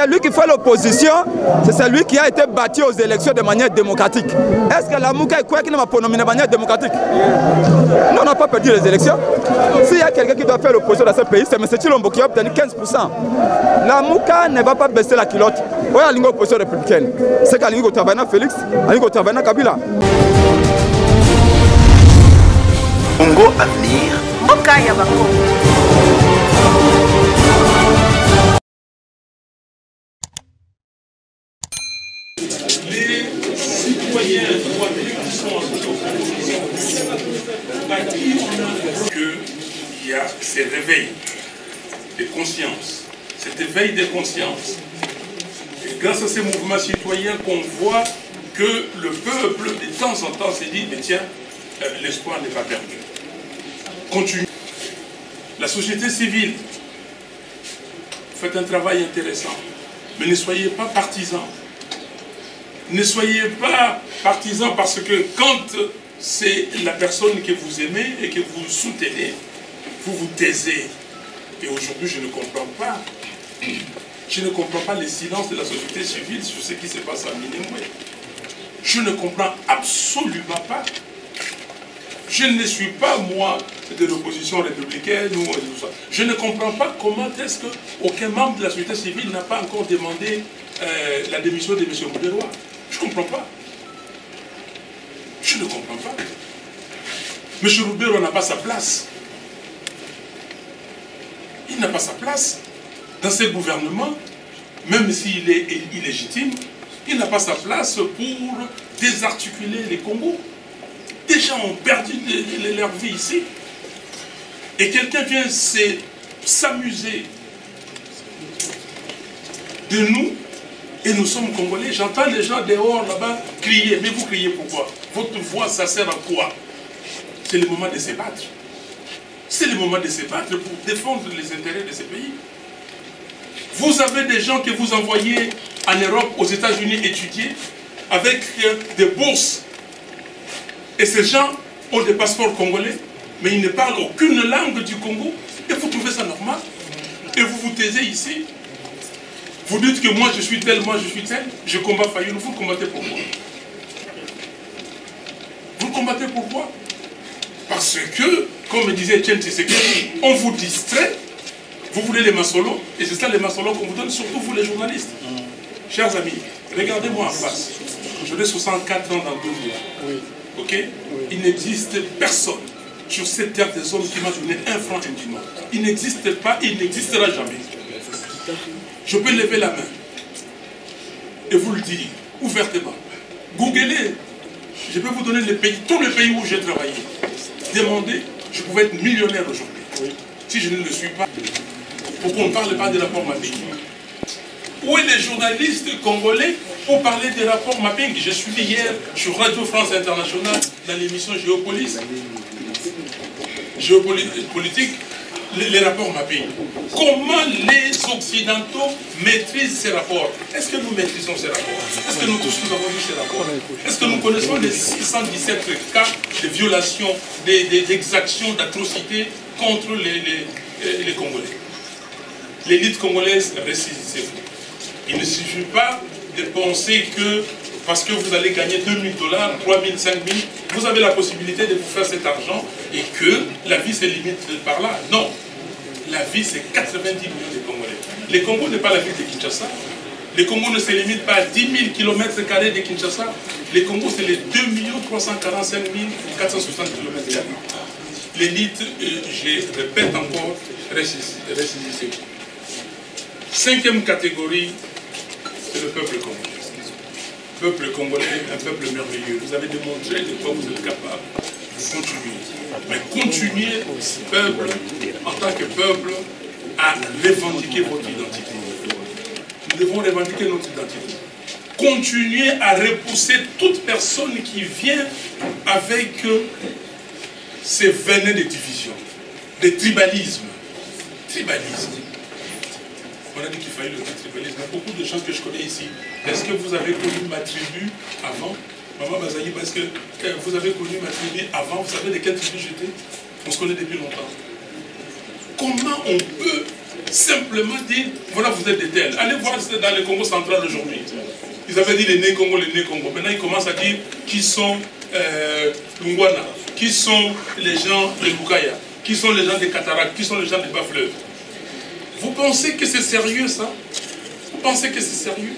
Celui qui fait l'opposition, c'est celui qui a été battu aux élections de manière démocratique. Est-ce que la Mouka est quoi qui n'a pas nommé de manière démocratique? Nous, on n'a pas perdu les élections. S'il y a quelqu'un qui doit faire l'opposition dans ce pays, c'est M. Chilombo qui a obtenu 15%. La Mouka ne va pas baisser la culotte. Oui, il y a l'opposition républicaine. C'est qu'à l'Ingo Tavana Félix, à l'Ingo Tavana Kabila. Congo Avenir. Mboka Yabako. Les citoyens qui sont en opposition, à qui on a qu'il y a ces réveils de conscience, cet éveil de conscience. Et grâce à ces mouvements citoyens qu'on voit que le peuple, de temps en temps, se dit, mais tiens, l'espoir n'est pas perdu. Continue. La société civile, faites un travail intéressant, mais ne soyez pas partisans. Ne soyez pas partisans parce que quand c'est la personne que vous aimez et que vous soutenez, vous vous taisez. Et aujourd'hui, je ne comprends pas. Je ne comprends pas le silence de la société civile sur ce qui se passe à Minembwe. Je ne comprends absolument pas. Je ne suis pas, moi, de l'opposition républicaine ou tout ça. Je ne comprends pas comment est-ce qu'aucun membre de la société civile n'a pas encore demandé la démission de M. Mouderoa. Je ne comprends pas. Je ne comprends pas. M. Mouderoa n'a pas sa place. Il n'a pas sa place dans ce gouvernement, même s'il est illégitime, il n'a pas sa place pour désarticuler les Congos. Des gens ont perdu leur vie ici. Et quelqu'un vient s'amuser de nous, et nous sommes Congolais. J'entends les gens dehors là-bas crier. Mais vous criez pourquoi? Votre voix, ça sert à quoi? C'est le moment de se battre. C'est le moment de se battre pour défendre les intérêts de ce pays. Vous avez des gens que vous envoyez en Europe, aux États-Unis étudier avec des bourses. Et ces gens ont des passeports congolais, mais ils ne parlent aucune langue du Congo. Et vous trouvez ça normal? Et vous vous taisez ici? Vous dites que moi je suis tel, moi je suis tel. Je combats Fayoulou. Vous combattez pourquoi? Vous combattez pourquoi? Parce que, comme disait Etienne Tshisekedi, on vous distrait. Vous voulez les masolos, et c'est ça les masolos qu'on vous donne, surtout vous les journalistes. Chers amis, regardez-moi en face. J'aurai 64 ans dans 2 mois. Oui. Ok? Oui. Il n'existe personne sur cette terre des hommes qui m'a donné un franc indûment. Il n'existe pas, il n'existera jamais. Je peux lever la main et vous le dire ouvertement. Googlez. Je peux vous donner les pays, tous les pays où j'ai travaillé. Demandez, je pouvais être millionnaire aujourd'hui. Oui. Si je ne le suis pas, pourquoi on ne parle pas des rapports mapping? Où est les journalistes congolais pour parler des rapports mapping? Je suis hier sur Radio France Internationale dans l'émission Géopolitique, les rapports mapping. Comment les Occidentaux maîtrisent ces rapports? Est-ce que nous maîtrisons ces rapports? Est-ce que nous tous nous avons vu ces rapports? Est-ce que nous connaissons les 617 cas de violations, d'exactions, d'atrocités contre les Congolais? L'élite congolaise, ressaisissez-vous. Il ne suffit pas de penser que parce que vous allez gagner $2 000, 3 000, 5 000, vous avez la possibilité de vous faire cet argent et que la vie se limite par là. Non. La vie, c'est 90 millions de Congolais. Le Congo n'est pas la ville de Kinshasa. Le Congo ne se limite pas à 10 000 km² de Kinshasa. Le Congo, c'est les 2 345 460 km². L'élite, je répète encore, ressaisissez-vous. 5e catégorie, c'est le peuple congolais. Peuple congolais, un peuple merveilleux. Vous avez démontré de quoi vous êtes capable. Vous continuez. Mais continuez, peuple, en tant que peuple, à revendiquer votre identité. Nous devons revendiquer notre identité. Continuez à repousser toute personne qui vient avec ces venins de division, de tribalisme. Tribalisme. On a dit qu'il fallait le tribalisme. Il y a beaucoup de gens que je connais ici. Est-ce que vous avez connu ma tribu avant? Maman Bazaïb, est-ce que vous avez connu ma tribu avant? Vous savez de quelle tribu j'étais? On se connaît depuis longtemps. Comment on peut Simplement dire, voilà, vous êtes des tels. Allez voir dans le Congo central aujourd'hui. Ils avaient dit les nés Congo, les nés Congo. Maintenant, ils commencent à dire qui sont Lungwana, qui sont les gens de Lukaya, qui sont les gens des cataractes, qui sont les gens des bas-fleuves. Vous pensez que c'est sérieux, ça? Vous pensez que c'est sérieux?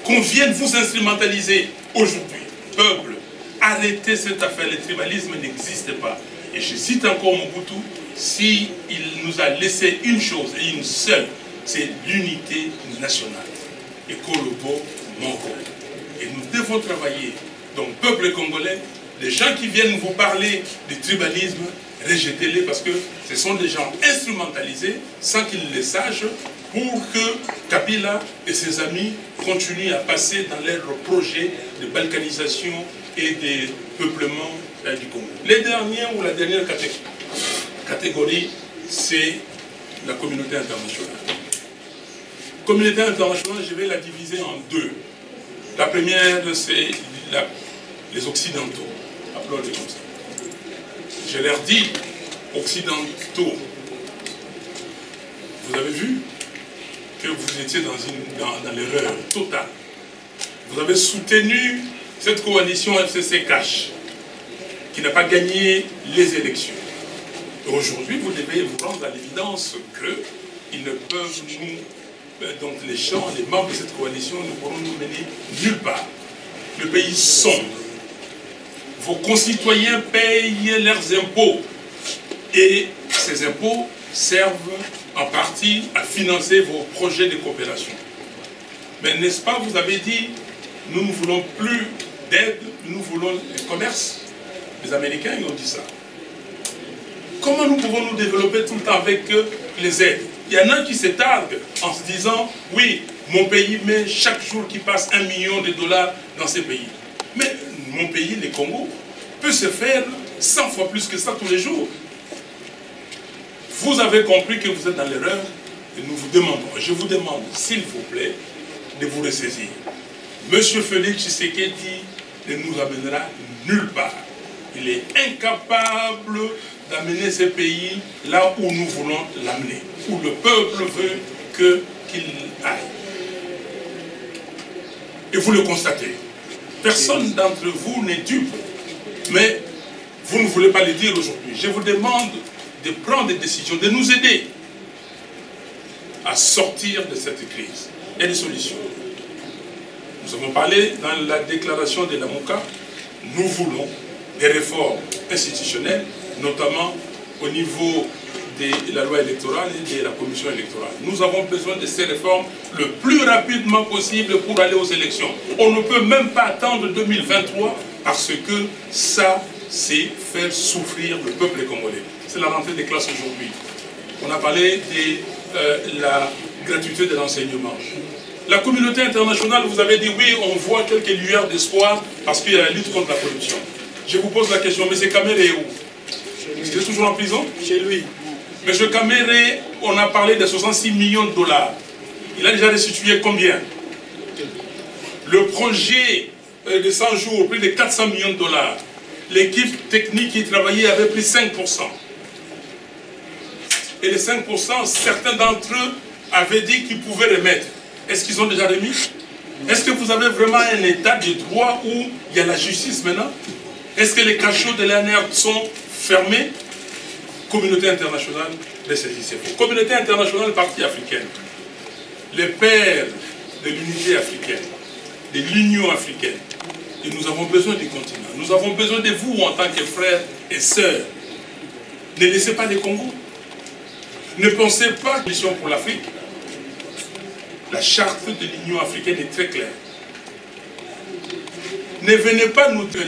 Qu'on vienne vous instrumentaliser aujourd'hui, peuple, arrêtez cette affaire, le tribalisme n'existe pas. Et je cite encore Mobutu, s'il nous a laissé une chose et une seule, c'est l'unité nationale. Et Kolobo Moko. Et nous devons travailler. Donc, peuple congolais, les gens qui viennent vous parler du tribalisme, rejetez-les parce que ce sont des gens instrumentalisés sans qu'ils le sachent pour que Kabila et ses amis continuent à passer dans leur projet de balkanisation et de peuplement du Congo. Les derniers ou la dernière catégorie, c'est la communauté internationale. La communauté internationale, je vais la diviser en deux. La première, c'est les Occidentaux, appelons-les comme ça. Je leur dis, Occidentaux, vous avez vu que vous étiez dans l'erreur totale. Vous avez soutenu cette coalition FCC-Cash, qui n'a pas gagné les élections. Aujourd'hui, vous devez vous rendre à l'évidence qu'ils ne peuvent nous, donc les gens, les membres de cette coalition ne pourront nous mener nulle part. Le pays sombre. Vos concitoyens payent leurs impôts. Et ces impôts servent en partie à financer vos projets de coopération. Mais n'est-ce pas, vous avez dit, nous ne voulons plus d'aide, nous voulons du commerce. Les Américains, ils ont dit ça. Comment nous pouvons nous développer tout le temps avec les aides? Il y en a qui se targuent en se disant, oui, mon pays met chaque jour qui passe $1 million dans ces pays. Mais mon pays, le Congo, peut se faire 100 fois plus que ça tous les jours. Vous avez compris que vous êtes dans l'erreur et nous vous demandons, je vous demande, s'il vous plaît, de vous ressaisir. Monsieur Félix Tshisekedi ne nous amènera nulle part. Il est incapable d'amener ce pays là où nous voulons l'amener, où le peuple veut qu'il aille. Et vous le constatez. Personne d'entre vous n'est dupe, mais vous ne voulez pas le dire aujourd'hui. Je vous demande de prendre des décisions, de nous aider à sortir de cette crise. Il y a des solutions. Nous avons parlé dans la déclaration de Lamuka, nous voulons des réformes institutionnelles, notamment au niveau de la loi électorale et de la commission électorale. Nous avons besoin de ces réformes le plus rapidement possible pour aller aux élections. On ne peut même pas attendre 2023 parce que ça, c'est faire souffrir le peuple congolais. C'est la rentrée des classes aujourd'hui. On a parlé de la gratuité de l'enseignement. La communauté internationale, vous avez dit oui, on voit quelques lueurs d'espoir parce qu'il y a la lutte contre la corruption. Je vous pose la question, M. Kamere est où? Il est toujours en prison? Chez lui. M. Kamere, on a parlé de 66 millions de dollars. Il a déjà restitué combien? Le projet de 100 jours, plus de 400 millions de dollars. L'équipe technique qui travaillait avait pris 5%. Et les 5%, certains d'entre eux avaient dit qu'ils pouvaient remettre. Est-ce qu'ils ont déjà remis? Est-ce que vous avez vraiment un état de droit où il y a la justice maintenant? Est-ce que les cachots de l'ANR sont fermés? Communauté internationale, ressaisissez-vous. Communauté internationale, partie africaine. Les pères de l'unité africaine, de l'Union africaine. Et nous avons besoin du continent. Nous avons besoin de vous en tant que frères et sœurs. Ne laissez pas les Congos. Ne pensez pas à mission pour l'Afrique. La charte de l'Union africaine est très claire. Ne venez pas nous dire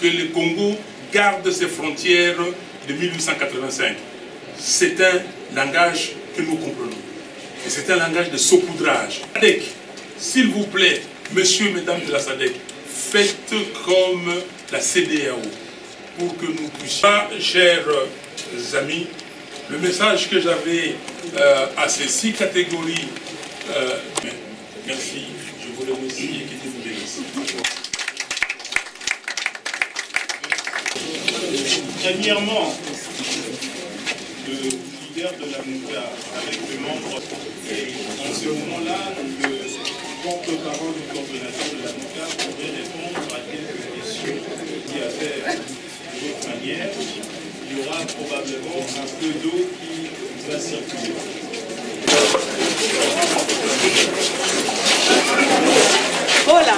que le Congo garde ses frontières de 1885. C'est un langage que nous comprenons. Et c'est un langage de saupoudrage. SADC, s'il vous plaît, messieurs, mesdames de la SADC, faites comme la CEDEAO pour que nous puissions, chers amis, le message que j'avais à ces 6 catégories, merci, je vous remercie et que Dieu vous bénisse. leader de la MOUCA avec les membres. Et en ce moment-là, le porte-parole du coordonnateur de la MOUCA pourrait répondre à quelques questions qui a fait de votre manière. Il y aura probablement un peu d'eau qui va circuler. Voilà.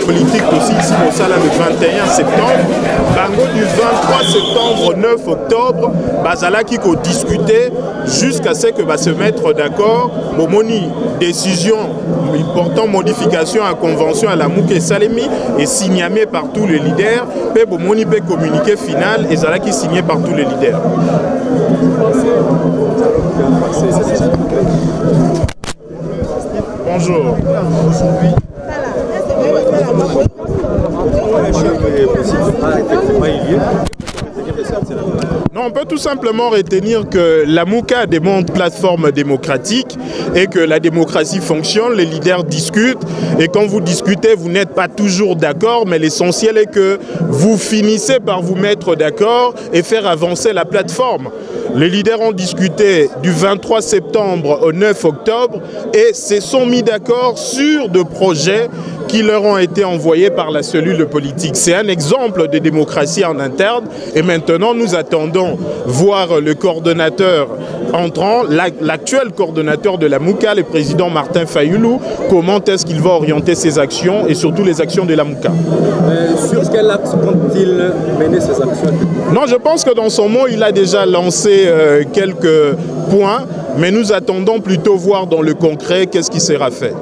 Politique aussi ici au Sala le 21 septembre, bango du 23 septembre au 9 octobre, bazalaki ko discuter jusqu'à ce que va se mettre d'accord. Bomoni décision important modification à convention à la Mouké Salemi et signamé par tous les leaders. Pe bomoni pe communiqué final et zalaki signé par tous les leaders. Bonjour. Non, on peut tout simplement retenir que la MOUCA démontre plateforme démocratique et que la démocratie fonctionne, les leaders discutent et quand vous discutez, vous n'êtes pas toujours d'accord, mais l'essentiel est que vous finissez par vous mettre d'accord et faire avancer la plateforme. Les leaders ont discuté du 23 septembre au 9 octobre et se sont mis d'accord sur des projets qui leur ont été envoyés par la cellule politique. C'est un exemple de démocratie en interne et maintenant nous attendons voir le coordonnateur entrant, l'actuel coordonnateur de la MOUCA, le président Martin Fayulu, comment est-ce qu'il va orienter ses actions et surtout les actions de la MOUCA. Sur quel axe compte-t-il mener ses actions? Non, je pense que dans son mot, il a déjà lancé quelques points, mais nous attendons plutôt voir dans le concret qu'est-ce qui sera fait.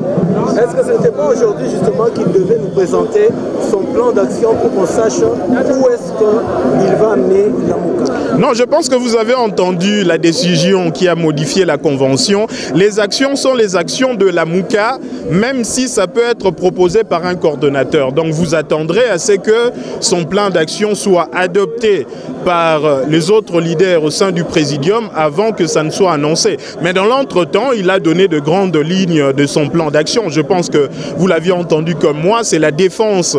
Est-ce que ce n'était pas aujourd'hui justement qu'il devait nous présenter son plan d'action pour qu'on sache où est-ce qu'il va amener la MOUCA? Non, je pense que vous avez entendu la décision qui a modifié la convention. Les actions sont les actions de la MOUCA, même si ça peut être proposé par un coordonnateur. Donc vous attendrez à ce que son plan d'action soit adopté par les autres leaders au sein du présidium avant que ça ne soit annoncé. Mais dans l'entretemps, il a donné de grandes lignes de son plan d'action. Je pense que vous l'aviez entendu comme moi, c'est la défense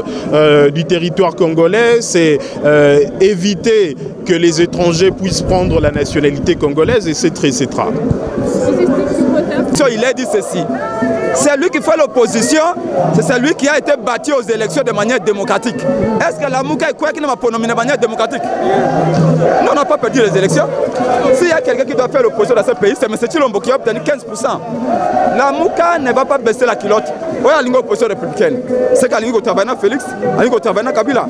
du territoire congolais, c'est éviter que les étrangers puissent prendre la nationalité congolaise, etc. Il a dit ceci. C'est lui qui fait l'opposition, c'est celui qui a été battu aux élections de manière démocratique. Est-ce que la MOUCA est quoi qui n'a pas nommé de manière démocratique? Non, on n'a pas perdu les élections. S'il y a quelqu'un qui doit faire l'opposition dans ce pays, c'est M. Chilombo qui a obtenu 15%. La MOUCA ne va pas baisser la culotte. Oui, il y a l'opposition républicaine. C'est qu'à l'Ingo-Travana Félix, à l'Ingo-Travana Kabila.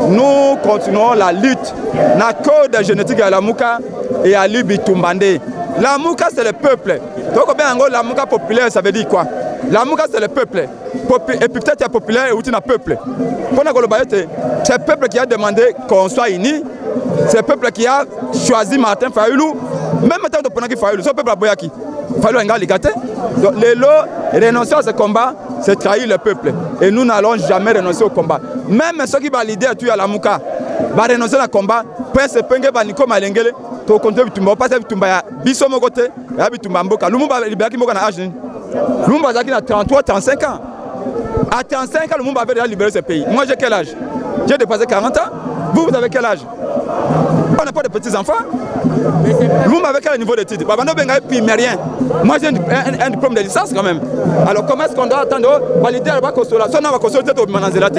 Nous continuons la lutte. La code génétique à la MOUCA et à l'Ibitumbande. La MOUCA, c'est le peuple. Donc, la MOUCA populaire, ça veut dire quoi? La MOUCA, c'est le peuple. Et puis peut-être il y a populaire et il y a peuple. C'est le peuple qui a demandé qu'on soit unis. C'est le peuple qui a choisi Martin Fayulu. Même maintenant, de Fayulu, c'est le peuple à Boyaki. Fayulu a gâté. Donc, les lots, renoncer à ce combat, c'est trahir le peuple. Et nous n'allons jamais renoncer au combat. Même ceux qui vont l'idée à tuer à la MOUCA, vont renoncer au combat. Pour se penger, Nico Malengele. to compter bitumba passe bitumba ya biso mon côté ya bitumba mboka Lumumba libéré mboka na âge Lumumba zaki na 33 35 ans à 35 ans Lumumba avait déjà libéré ce pays. Moi j'ai quel âge? J'ai dépassé 40 ans. Vous avez quel âge? On n'a pas de petits enfants. Lumumba avec quel niveau d'études? Babano Benga primairien. Moi j'ai un diplôme de licence quand même. Alors comment est-ce qu'on doit attendre valider la consolation? On va consulter au Manazela.